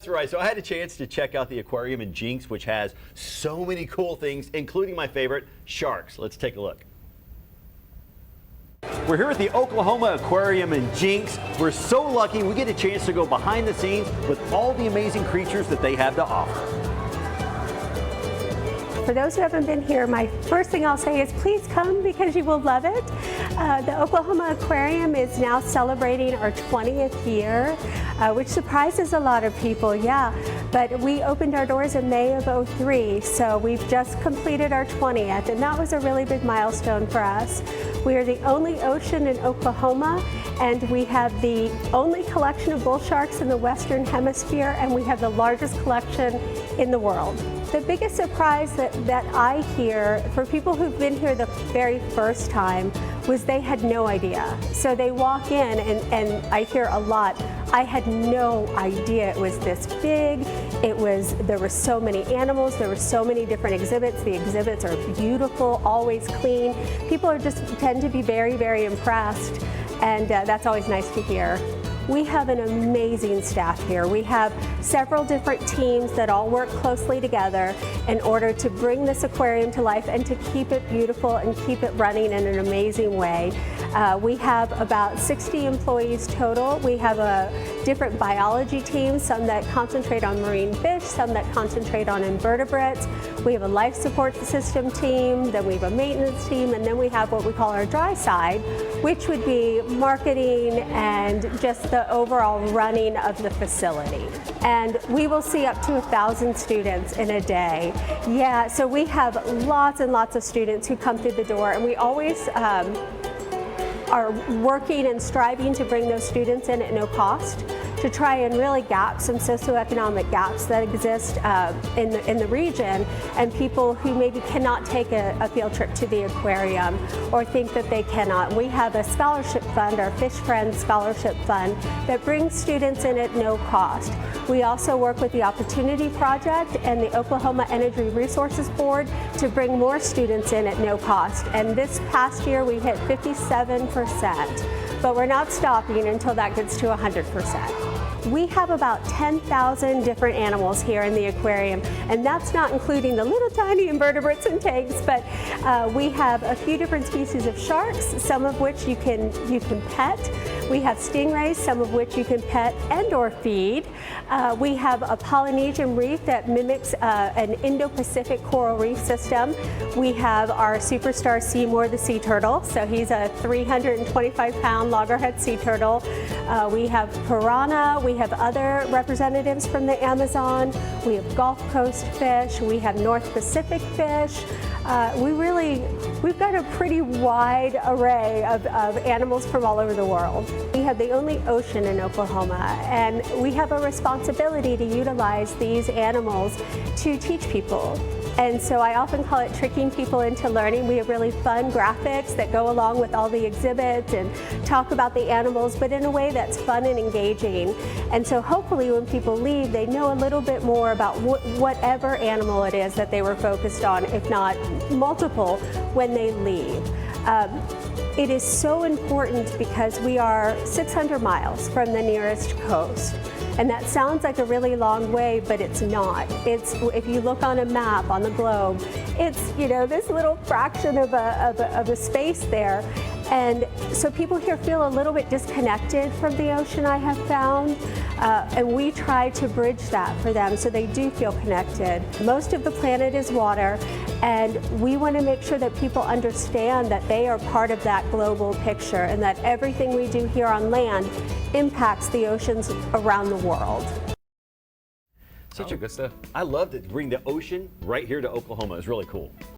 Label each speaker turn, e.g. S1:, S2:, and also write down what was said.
S1: That's right. So I had a chance to check out the aquarium in Jinx, which has so many cool things, including my favorite, sharks. Let's take a look. We're here at the Oklahoma Aquarium in Jinx. We're so lucky we get a chance to go behind the scenes with all the amazing creatures that they have to offer.
S2: For those who haven't been here, my first thing I'll say is please come because you will love it. The Oklahoma Aquarium is now celebrating our 20th year, which surprises a lot of people, yeah. But we opened our doors in May of '03, so we've just completed our 20th, and that was a really big milestone for us. We are the only ocean in Oklahoma, and we have the only collection of bull sharks in the Western Hemisphere, and we have the largest collection in the world. The biggest surprise that I hear for people who've been here the very first time was they had no idea. So they walk in and I hear a lot, I had no idea it was this big. There were so many animals, there were so many different exhibits. The exhibits are beautiful, always clean. People tend to be very, very impressed, and that's always nice to hear. We have an amazing staff here. We have several different teams that all work closely together in order to bring this aquarium to life and to keep it beautiful and keep it running in an amazing way. We have about 60 employees total. We have a different biology team, some that concentrate on marine fish, some that concentrate on invertebrates. We have a life support system team, then we have a maintenance team, and then we have what we call our dry side, which would be marketing and just the overall running of the facility. And we will see up to 1,000 students in a day. Yeah, so we have lots and lots of students who come through the door, and we always are working and striving to bring those students in at no cost to try and really gap some socioeconomic gaps that exist in the region, and people who maybe cannot take a field trip to the aquarium or think that they cannot. We have a scholarship fund, our Fish Friends Scholarship Fund, that brings students in at no cost. We also work with the Opportunity Project and the Oklahoma Energy Resources Board to bring more students in at no cost. And this past year we hit 57%, but we're not stopping until that gets to 100%. We have about 10,000 different animals here in the aquarium, and that's not including the little tiny invertebrates and tanks, but we have a few different species of sharks, some of which you can pet. We have stingrays, some of which you can pet and or feed. We have a Polynesian reef that mimics an Indo-Pacific coral reef system. We have our superstar Seymour the sea turtle, so he's a 325-pound loggerhead sea turtle. We have piranha, we have other representatives from the Amazon, we have Gulf Coast fish, we have North Pacific fish. We've got a pretty wide array of animals from all over the world. We have the only ocean in Oklahoma, and we have a responsibility to utilize these animals to teach people. And so I often call it tricking people into learning. We have really fun graphics that go along with all the exhibits and talk about the animals, but in a way that's fun and engaging. And so hopefully when people leave, they know a little bit more about whatever animal it is that they were focused on, if not multiple, when they leave. It is so important because we are 600 miles from the nearest coast. And that sounds like a really long way, but it's not. If you look on a map on the globe, it's this little fraction of a space there. And so people here feel a little bit disconnected from the ocean, I have found, and we try to bridge that for them so they do feel connected. Most of the planet is water, and we want to make sure that people understand that they are part of that global picture and that everything we do here on land impacts the oceans around the world.
S1: Such a good stuff. I love to bring the ocean right here to Oklahoma. It's really cool.